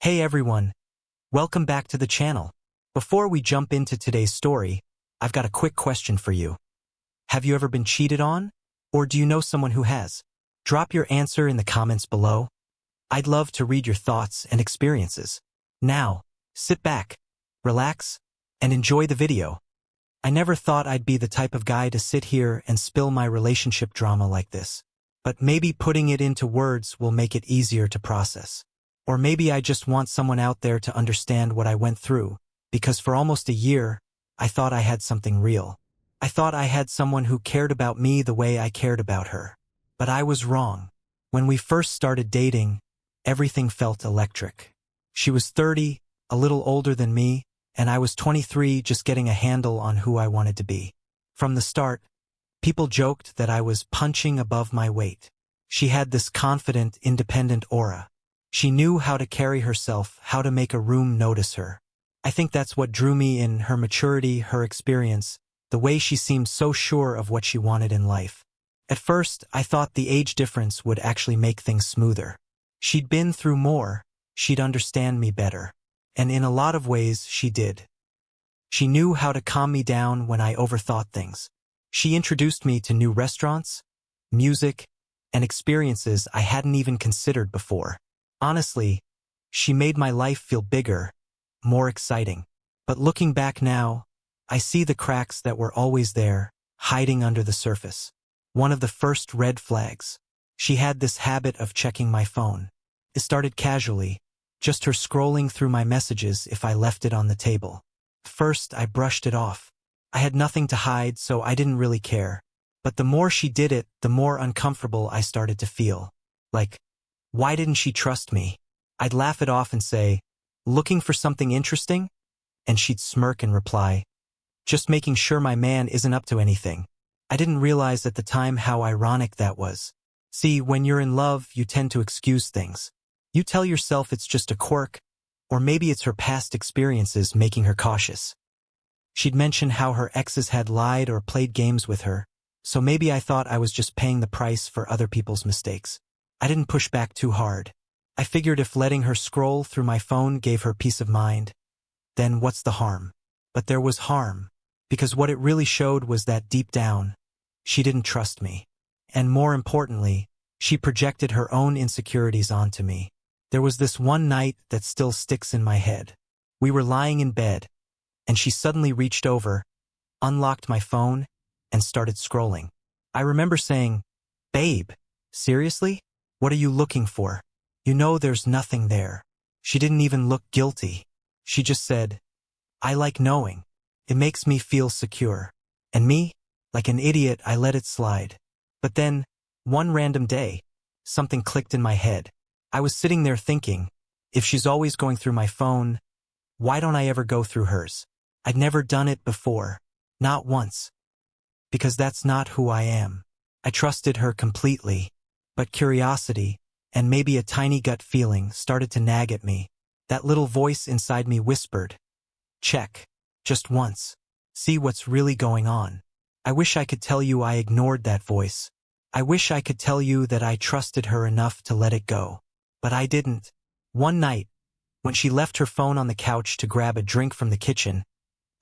Hey everyone, welcome back to the channel. Before we jump into today's story, I've got a quick question for you. Have you ever been cheated on? Or do you know someone who has? Drop your answer in the comments below. I'd love to read your thoughts and experiences. Now, sit back, relax, and enjoy the video. I never thought I'd be the type of guy to sit here and spill my relationship drama like this. But maybe putting it into words will make it easier to process. Or maybe I just want someone out there to understand what I went through, because for almost a year, I thought I had something real. I thought I had someone who cared about me the way I cared about her. But I was wrong. When we first started dating, everything felt electric. She was 30, a little older than me, and I was 23, just getting a handle on who I wanted to be. From the start, people joked that I was punching above my weight. She had this confident, independent aura. She knew how to carry herself, how to make a room notice her. I think that's what drew me in: her maturity, her experience, the way she seemed so sure of what she wanted in life. At first, I thought the age difference would actually make things smoother. She'd been through more, she'd understand me better. And in a lot of ways, she did. She knew how to calm me down when I overthought things. She introduced me to new restaurants, music, and experiences I hadn't even considered before. Honestly, she made my life feel bigger, more exciting. But looking back now, I see the cracks that were always there, hiding under the surface. One of the first red flags. She had this habit of checking my phone. It started casually, just her scrolling through my messages if I left it on the table. First, I brushed it off. I had nothing to hide, so I didn't really care. But the more she did it, the more uncomfortable I started to feel. Like, why didn't she trust me? I'd laugh it off and say, "Looking for something interesting?" And she'd smirk and reply, "Just making sure my man isn't up to anything." I didn't realize at the time how ironic that was. See, when you're in love, you tend to excuse things. You tell yourself it's just a quirk, or maybe it's her past experiences making her cautious. She'd mention how her exes had lied or played games with her, so maybe I thought I was just paying the price for other people's mistakes. I didn't push back too hard. I figured if letting her scroll through my phone gave her peace of mind, then what's the harm? But there was harm, because what it really showed was that deep down, she didn't trust me. And more importantly, she projected her own insecurities onto me. There was this one night that still sticks in my head. We were lying in bed, and she suddenly reached over, unlocked my phone, and started scrolling. I remember saying, "Babe, seriously? What are you looking for? You know there's nothing there." She didn't even look guilty. She just said, "I like knowing. It makes me feel secure." And me, like an idiot, I let it slide. But then, one random day, something clicked in my head. I was sitting there thinking, if she's always going through my phone, why don't I ever go through hers? I'd never done it before. Not once. Because that's not who I am. I trusted her completely. But curiosity, and maybe a tiny gut feeling, started to nag at me. That little voice inside me whispered, "Check. Just once. See what's really going on." I wish I could tell you I ignored that voice. I wish I could tell you that I trusted her enough to let it go. But I didn't. One night, when she left her phone on the couch to grab a drink from the kitchen,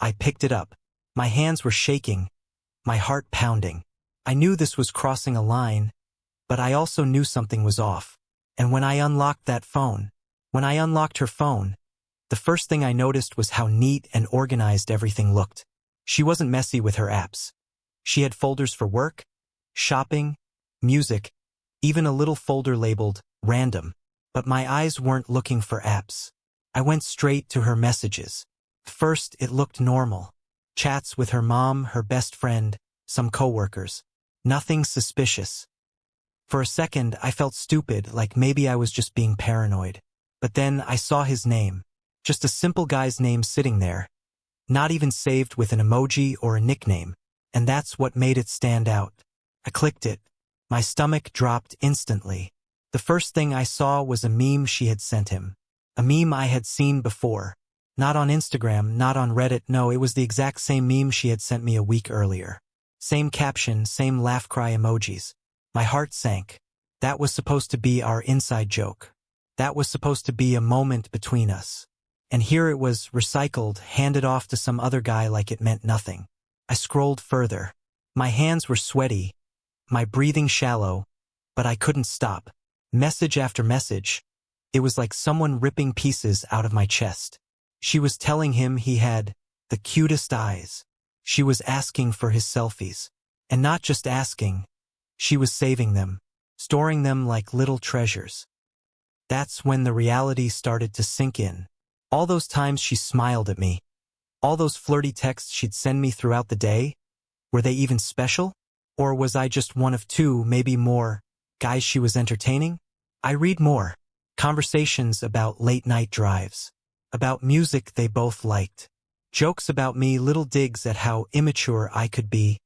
I picked it up. My hands were shaking, my heart pounding. I knew this was crossing a line, but I also knew something was off. And when I unlocked her phone, the first thing I noticed was how neat and organized everything looked. She wasn't messy with her apps. She had folders for work, shopping, music, even a little folder labeled random. But my eyes weren't looking for apps. I went straight to her messages. First, it looked normal. Chats with her mom, her best friend, some coworkers. Nothing suspicious. For a second, I felt stupid, like maybe I was just being paranoid. But then I saw his name. Just a simple guy's name sitting there. Not even saved with an emoji or a nickname. And that's what made it stand out. I clicked it. My stomach dropped instantly. The first thing I saw was a meme she had sent him. A meme I had seen before. Not on Instagram, not on Reddit, no, it was the exact same meme she had sent me a week earlier. Same caption, same laugh cry emojis. My heart sank. That was supposed to be our inside joke. That was supposed to be a moment between us. And here it was, recycled, handed off to some other guy like it meant nothing. I scrolled further. My hands were sweaty, my breathing shallow, but I couldn't stop. Message after message. It was like someone ripping pieces out of my chest. She was telling him he had the cutest eyes. She was asking for his selfies. And not just asking, she was saving them, storing them like little treasures. That's when the reality started to sink in. All those times she smiled at me, all those flirty texts she'd send me throughout the day, were they even special? Or was I just one of two, maybe more, guys she was entertaining? I read more. Conversations about late-night drives, about music they both liked, jokes about me, little digs at how immature I could be,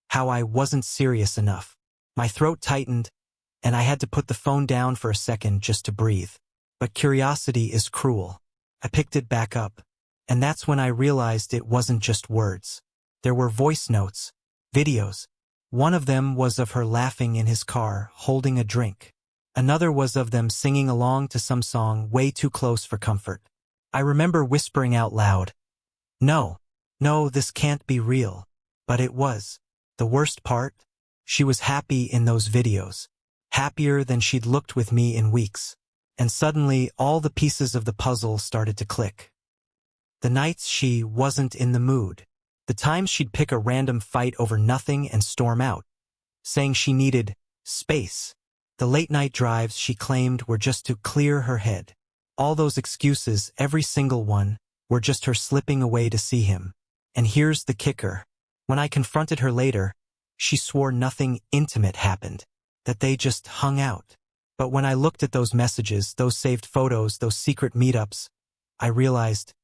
how I wasn't serious enough. My throat tightened, and I had to put the phone down for a second just to breathe. But curiosity is cruel. I picked it back up, and that's when I realized it wasn't just words. There were voice notes, videos. One of them was of her laughing in his car, holding a drink. Another was of them singing along to some song way too close for comfort. I remember whispering out loud, "No, no, this can't be real." But it was. The worst part? She was happy in those videos. Happier than she'd looked with me in weeks. And suddenly, all the pieces of the puzzle started to click. The nights she wasn't in the mood. The times she'd pick a random fight over nothing and storm out, saying she needed space. The late-night drives she claimed were just to clear her head. All those excuses, every single one, were just her slipping away to see him. And here's the kicker. When I confronted her later, she swore nothing intimate happened, that they just hung out. But when I looked at those messages, those saved photos, those secret meetups, I realized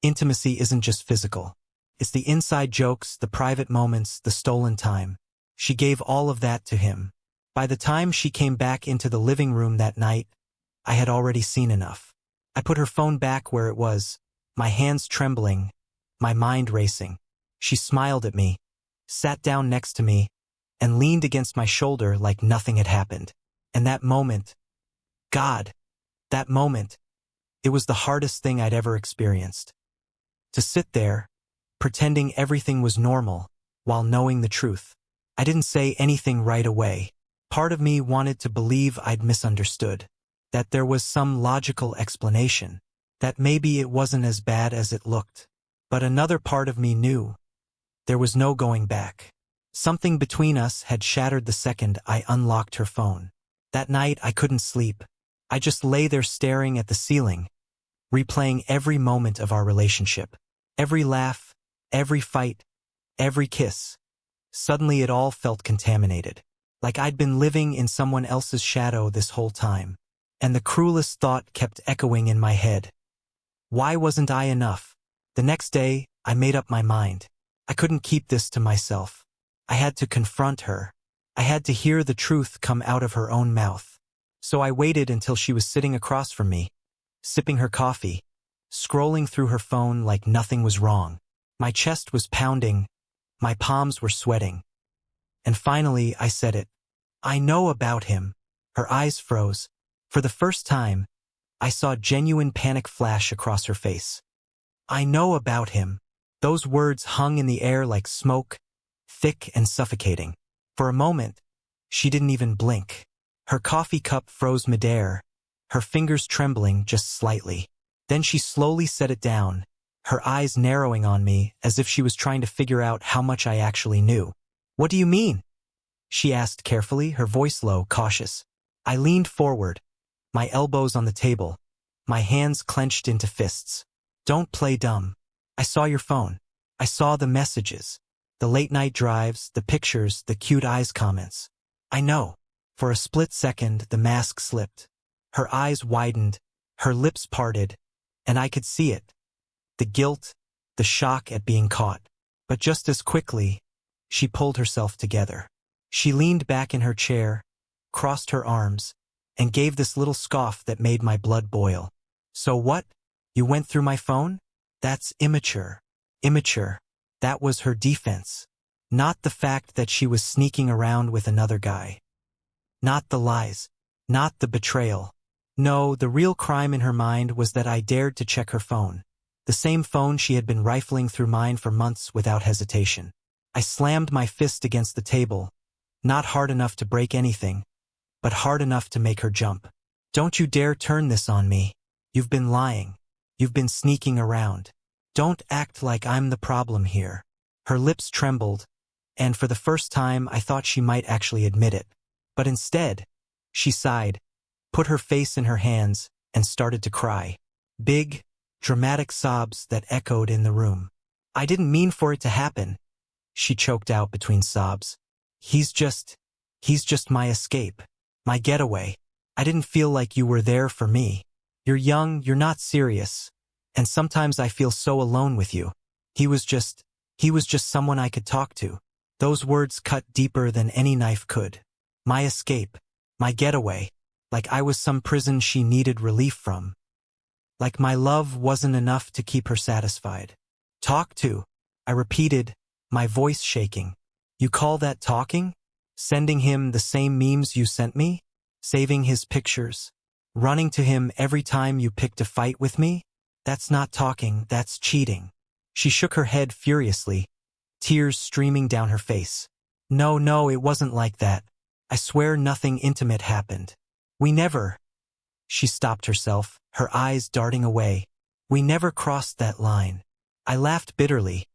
intimacy isn't just physical. It's the inside jokes, the private moments, the stolen time. She gave all of that to him. By the time she came back into the living room that night, I had already seen enough. I put her phone back where it was, my hands trembling, my mind racing. She smiled at me, sat down next to me, and leaned against my shoulder like nothing had happened. And that moment, God, that moment, it was the hardest thing I'd ever experienced. To sit there, pretending everything was normal, while knowing the truth. I didn't say anything right away. Part of me wanted to believe I'd misunderstood, that there was some logical explanation, that maybe it wasn't as bad as it looked. But another part of me knew there was no going back. Something between us had shattered the second I unlocked her phone. That night I couldn't sleep. I just lay there staring at the ceiling, replaying every moment of our relationship. Every laugh, every fight, every kiss. Suddenly it all felt contaminated. Like I'd been living in someone else's shadow this whole time. And the cruelest thought kept echoing in my head. Why wasn't I enough? The next day, I made up my mind. I couldn't keep this to myself. I had to confront her. I had to hear the truth come out of her own mouth. So I waited until she was sitting across from me, sipping her coffee, scrolling through her phone like nothing was wrong. My chest was pounding, my palms were sweating. And finally, I said it. I know about him. Her eyes froze. For the first time, I saw genuine panic flash across her face. I know about him. Those words hung in the air like smoke, thick and suffocating. For a moment, she didn't even blink. Her coffee cup froze midair, her fingers trembling just slightly. Then she slowly set it down, her eyes narrowing on me as if she was trying to figure out how much I actually knew. "What do you mean?" she asked carefully, her voice low, cautious. I leaned forward, my elbows on the table, my hands clenched into fists. "Don't play dumb. I saw your phone. I saw the messages, the late-night drives, the pictures, the cute eyes comments. I know." For a split second, the mask slipped. Her eyes widened, her lips parted, and I could see it. The guilt, the shock at being caught. But just as quickly, she pulled herself together. She leaned back in her chair, crossed her arms, and gave this little scoff that made my blood boil. "So what? You went through my phone? That's immature." Immature. That was her defense. Not the fact that she was sneaking around with another guy. Not the lies. Not the betrayal. No, the real crime in her mind was that I dared to check her phone. The same phone she had been rifling through mine for months without hesitation. I slammed my fist against the table, not hard enough to break anything, but hard enough to make her jump. Don't you dare turn this on me. You've been lying. You've been sneaking around. Don't act like I'm the problem here. Her lips trembled, and for the first time I thought she might actually admit it. But instead, she sighed, put her face in her hands, and started to cry. Big, dramatic sobs that echoed in the room. I didn't mean for it to happen, she choked out between sobs. He's just my escape, my getaway. I didn't feel like you were there for me. You're young, you're not serious, and sometimes I feel so alone with you. He was just someone I could talk to. Those words cut deeper than any knife could. My escape, my getaway, like I was some prison she needed relief from. Like my love wasn't enough to keep her satisfied. Talk to, I repeated, my voice shaking. You call that talking? Sending him the same memes you sent me? Saving his pictures? Running to him every time you picked a fight with me? That's not talking, that's cheating. She shook her head furiously, tears streaming down her face. No, it wasn't like that. I swear nothing intimate happened. We never. She stopped herself, her eyes darting away. We never crossed that line. I laughed bitterly,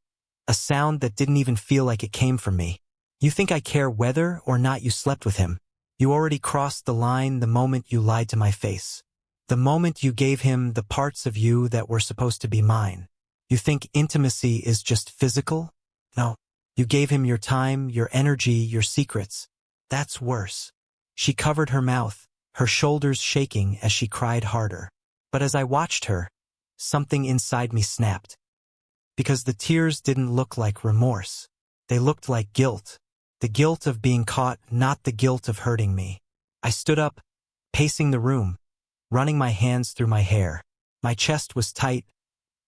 a sound that didn't even feel like it came from me. You think I care whether or not you slept with him? You already crossed the line the moment you lied to my face. The moment you gave him the parts of you that were supposed to be mine. You think intimacy is just physical? No. You gave him your time, your energy, your secrets. That's worse. She covered her mouth, her shoulders shaking as she cried harder. But as I watched her, something inside me snapped. Because the tears didn't look like remorse. They looked like guilt. The guilt of being caught, not the guilt of hurting me. I stood up, pacing the room, running my hands through my hair. My chest was tight,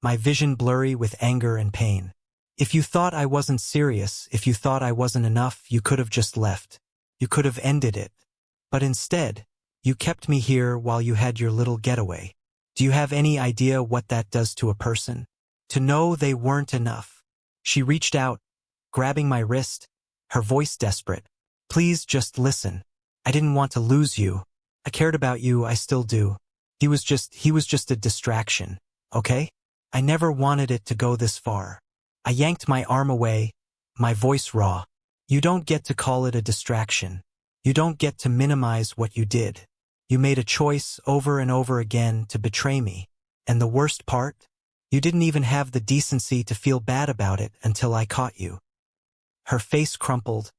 my vision blurry with anger and pain. If you thought I wasn't serious, if you thought I wasn't enough, you could have just left. You could have ended it. But instead, you kept me here while you had your little getaway. Do you have any idea what that does to a person? To know they weren't enough. She reached out, grabbing my wrist, her voice desperate. Please just listen. I didn't want to lose you. I cared about you, I still do. He was just a distraction, okay? I never wanted it to go this far. I yanked my arm away, my voice raw. You don't get to call it a distraction. You don't get to minimize what you did. You made a choice over and over again to betray me. And the worst part? You didn't even have the decency to feel bad about it until I caught you. Her face crumpled,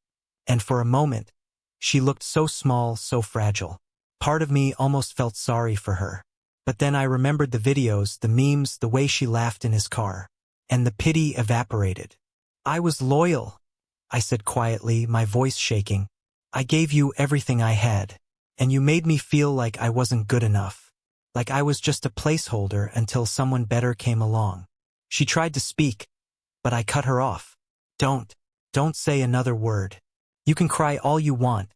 and for a moment, she looked so small, so fragile. Part of me almost felt sorry for her. But then I remembered the videos, the memes, the way she laughed in his car. And the pity evaporated. I was loyal, I said quietly, my voice shaking. I gave you everything I had. And you made me feel like I wasn't good enough. Like I was just a placeholder until someone better came along. She tried to speak, but I cut her off. Don't say another word. You can cry all you want,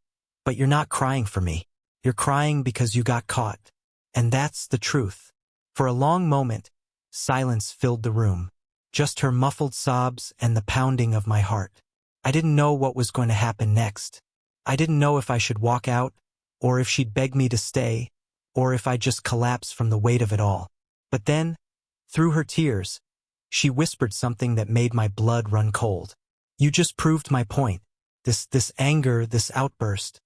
but you're not crying for me. You're crying because you got caught. And that's the truth. For a long moment, silence filled the room. Just her muffled sobs and the pounding of my heart. I didn't know what was going to happen next. I didn't know if I should walk out, or if she'd beg me to stay, or if I'd just collapse from the weight of it all. But then, through her tears, she whispered something that made my blood run cold. You just proved my point. This anger, this outburst.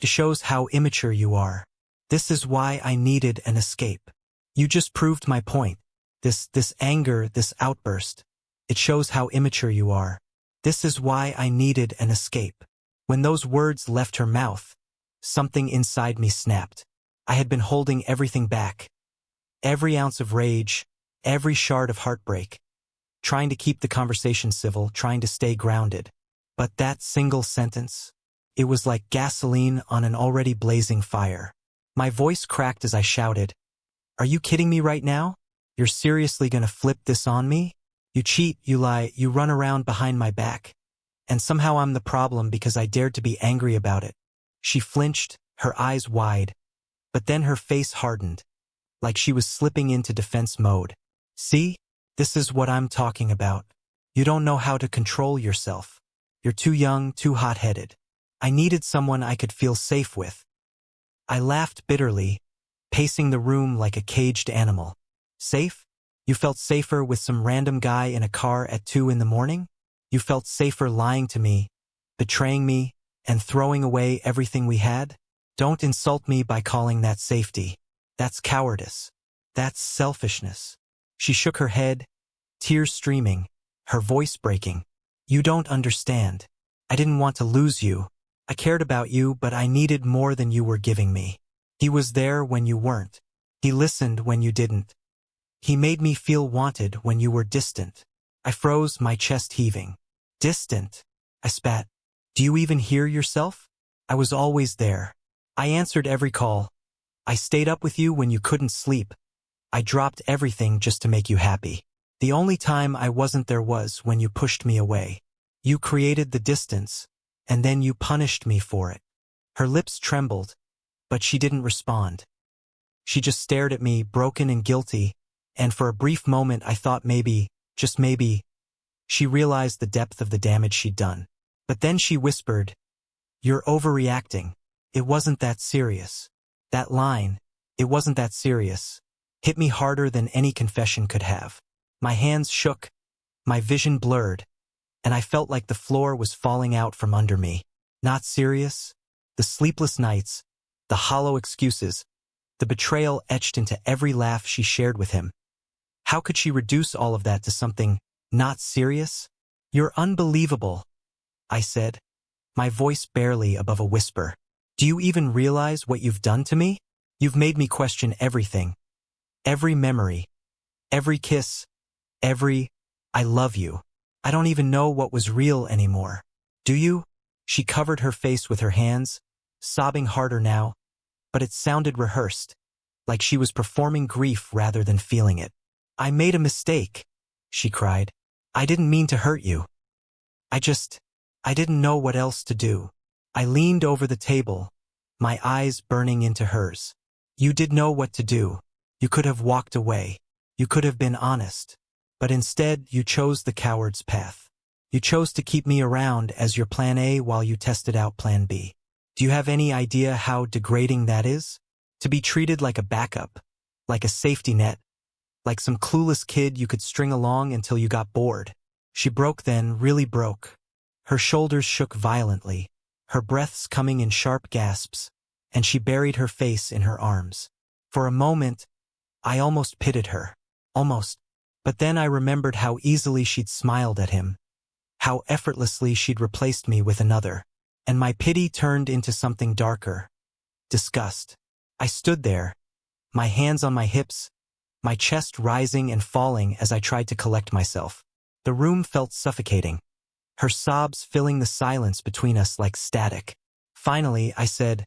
It shows how immature you are. This is why I needed an escape. You just proved my point. This anger, this outburst. It shows how immature you are. This is why I needed an escape. When those words left her mouth, something inside me snapped. I had been holding everything back. Every ounce of rage, every shard of heartbreak. Trying to keep the conversation civil, trying to stay grounded. But that single sentence, it was like gasoline on an already blazing fire. My voice cracked as I shouted, "Are you kidding me right now? You're seriously gonna flip this on me? You cheat, you lie, you run around behind my back. And somehow I'm the problem because I dared to be angry about it." She flinched, her eyes wide, But then her face hardened, like she was slipping into defense mode. See? This is what I'm talking about. You don't know how to control yourself. You're too young, too hot-headed. I needed someone I could feel safe with. I laughed bitterly, pacing the room like a caged animal. Safe? You felt safer with some random guy in a car at 2 in the morning? You felt safer lying to me, betraying me, and throwing away everything we had? Don't insult me by calling that safety. That's cowardice. That's selfishness. She shook her head, tears streaming, her voice breaking. You don't understand. I didn't want to lose you. I cared about you, but I needed more than you were giving me. He was there when you weren't. He listened when you didn't. He made me feel wanted when you were distant. I froze, my chest heaving. Distant? I spat. Do you even hear yourself? I was always there. I answered every call. I stayed up with you when you couldn't sleep. I dropped everything just to make you happy. The only time I wasn't there was when you pushed me away. You created the distance, and then you punished me for it. Her lips trembled, but she didn't respond. She just stared at me, broken and guilty, and for a brief moment I thought maybe, just maybe, she realized the depth of the damage she'd done. But then she whispered, "You're overreacting. It wasn't that serious." That line, "It wasn't that serious," hit me harder than any confession could have. My hands shook, my vision blurred, and I felt like the floor was falling out from under me. Not serious? The sleepless nights, the hollow excuses, the betrayal etched into every laugh she shared with him. How could she reduce all of that to something not serious? "You're unbelievable," I said, my voice barely above a whisper. "Do you even realize what you've done to me? You've made me question everything. Every memory, every kiss, every I love you. I don't even know what was real anymore. Do you?" She covered her face with her hands, sobbing harder now, but it sounded rehearsed, like she was performing grief rather than feeling it. "I made a mistake," she cried. "I didn't mean to hurt you. I didn't know what else to do." I leaned over the table, my eyes burning into hers. "You did know what to do. You could have walked away. You could have been honest. But instead, you chose the coward's path. You chose to keep me around as your plan A while you tested out plan B. Do you have any idea how degrading that is? To be treated like a backup, like a safety net, like some clueless kid you could string along until you got bored." She broke then, really broke. Her shoulders shook violently, her breaths coming in sharp gasps, and she buried her face in her arms. For a moment, I almost pitied her. Almost. But then I remembered how easily she'd smiled at him, how effortlessly she'd replaced me with another, and my pity turned into something darker. Disgust. I stood there, my hands on my hips, my chest rising and falling as I tried to collect myself. The room felt suffocating, her sobs filling the silence between us like static. Finally, I said,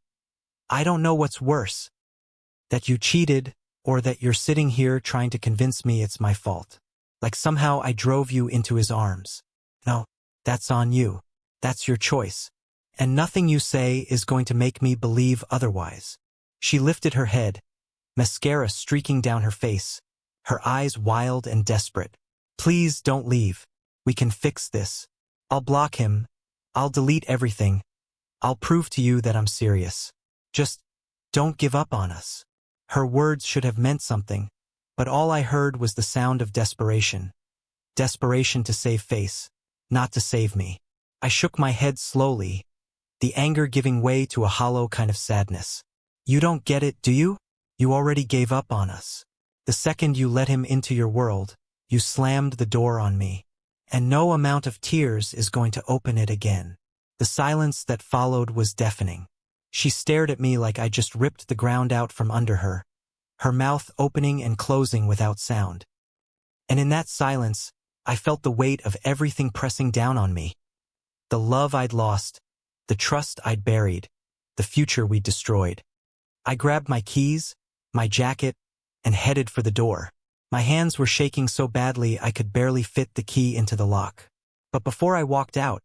"I don't know what's worse, that you cheated, or that you're sitting here trying to convince me it's my fault. Like somehow I drove you into his arms. No, that's on you. That's your choice. And nothing you say is going to make me believe otherwise." She lifted her head, mascara streaking down her face, her eyes wild and desperate. "Please don't leave. We can fix this. I'll block him. I'll delete everything. I'll prove to you that I'm serious. Just don't give up on us." Her words should have meant something, but all I heard was the sound of desperation. Desperation to save face, not to save me. I shook my head slowly, the anger giving way to a hollow kind of sadness. "You don't get it, do you? You already gave up on us. The second you let him into your world, you slammed the door on me. And no amount of tears is going to open it again." The silence that followed was deafening. She stared at me like I just ripped the ground out from under her, her mouth opening and closing without sound. And in that silence, I felt the weight of everything pressing down on me. The love I'd lost, the trust I'd buried, the future we'd destroyed. I grabbed my keys, my jacket, and headed for the door. My hands were shaking so badly I could barely fit the key into the lock. But before I walked out,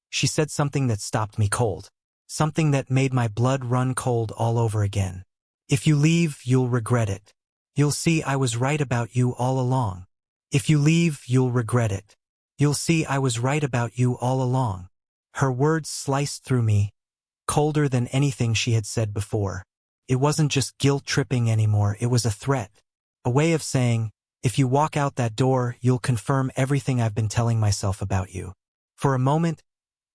she said something that stopped me cold. Something that made my blood run cold all over again. If you leave, you'll regret it. You'll see I was right about you all along. If you leave, you'll regret it. You'll see I was right about you all along. Her words sliced through me, colder than anything she had said before. It wasn't just guilt-tripping anymore, it was a threat. A way of saying, if you walk out that door, you'll confirm everything I've been telling myself about you. For a moment,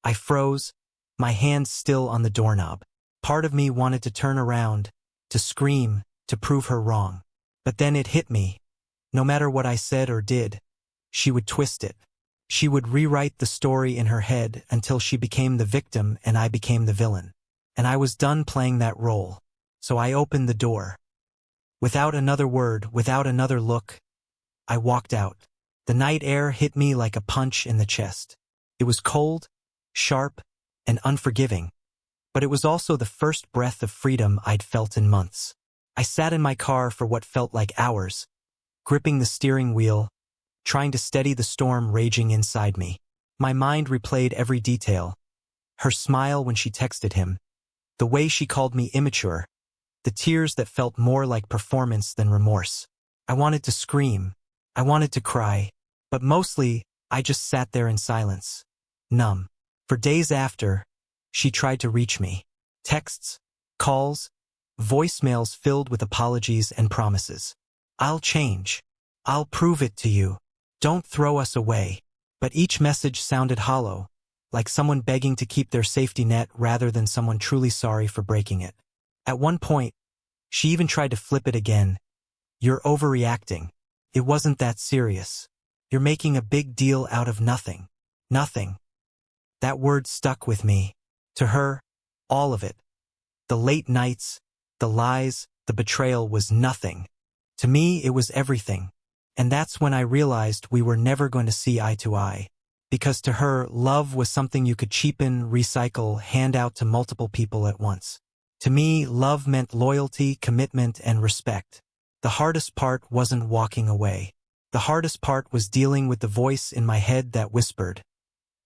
I froze, my hands still on the doorknob. Part of me wanted to turn around, to scream, to prove her wrong. But then it hit me. No matter what I said or did, she would twist it. She would rewrite the story in her head until she became the victim and I became the villain. And I was done playing that role. So I opened the door. Without another word, without another look, I walked out. The night air hit me like a punch in the chest. It was cold, sharp, and unforgiving. But it was also the first breath of freedom I'd felt in months. I sat in my car for what felt like hours, gripping the steering wheel, trying to steady the storm raging inside me. My mind replayed every detail. Her smile when she texted him, the way she called me immature, the tears that felt more like performance than remorse. I wanted to scream. I wanted to cry. But mostly, I just sat there in silence, numb. For days after, she tried to reach me. Texts, calls, voicemails filled with apologies and promises. I'll change. I'll prove it to you. Don't throw us away. But each message sounded hollow, like someone begging to keep their safety net rather than someone truly sorry for breaking it. At one point, she even tried to flip it again. You're overreacting. It wasn't that serious. You're making a big deal out of nothing. Nothing. That word stuck with me. To her, all of it. The late nights, the lies, the betrayal was nothing. To me, it was everything. And that's when I realized we were never going to see eye to eye. Because to her, love was something you could cheapen, recycle, hand out to multiple people at once. To me, love meant loyalty, commitment, and respect. The hardest part wasn't walking away. The hardest part was dealing with the voice in my head that whispered,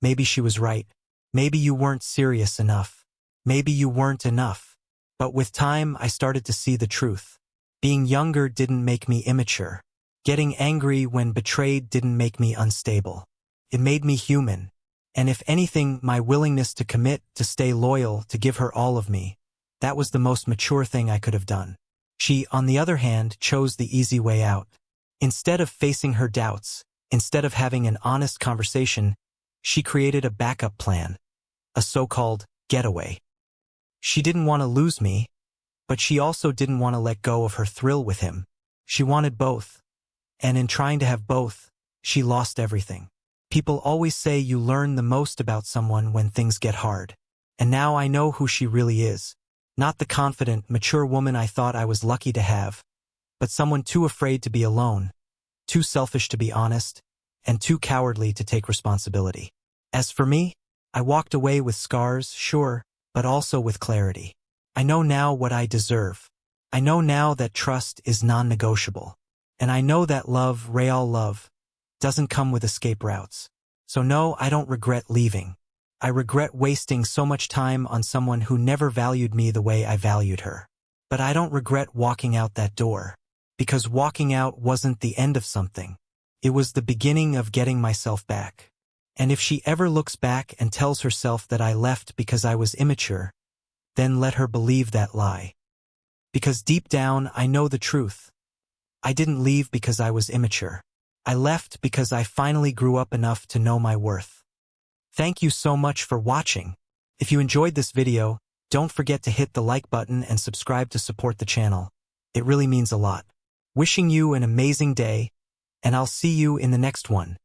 maybe she was right. Maybe you weren't serious enough. Maybe you weren't enough. But with time, I started to see the truth. Being younger didn't make me immature. Getting angry when betrayed didn't make me unstable. It made me human. And if anything, my willingness to commit, to stay loyal, to give her all of me, that was the most mature thing I could have done. She, on the other hand, chose the easy way out. Instead of facing her doubts, instead of having an honest conversation, she created a backup plan, a so-called getaway. She didn't want to lose me, but she also didn't want to let go of her thrill with him. She wanted both. And in trying to have both, she lost everything. People always say you learn the most about someone when things get hard. And now I know who she really is. Not the confident, mature woman I thought I was lucky to have, but someone too afraid to be alone, too selfish to be honest, and too cowardly to take responsibility. As for me, I walked away with scars, sure, but also with clarity. I know now what I deserve. I know now that trust is non-negotiable. And I know that love, real love, doesn't come with escape routes. So no, I don't regret leaving. I regret wasting so much time on someone who never valued me the way I valued her. But I don't regret walking out that door. Because walking out wasn't the end of something. It was the beginning of getting myself back. And if she ever looks back and tells herself that I left because I was immature, then let her believe that lie. Because deep down, I know the truth. I didn't leave because I was immature. I left because I finally grew up enough to know my worth. Thank you so much for watching. If you enjoyed this video, don't forget to hit the like button and subscribe to support the channel. It really means a lot. Wishing you an amazing day, and I'll see you in the next one.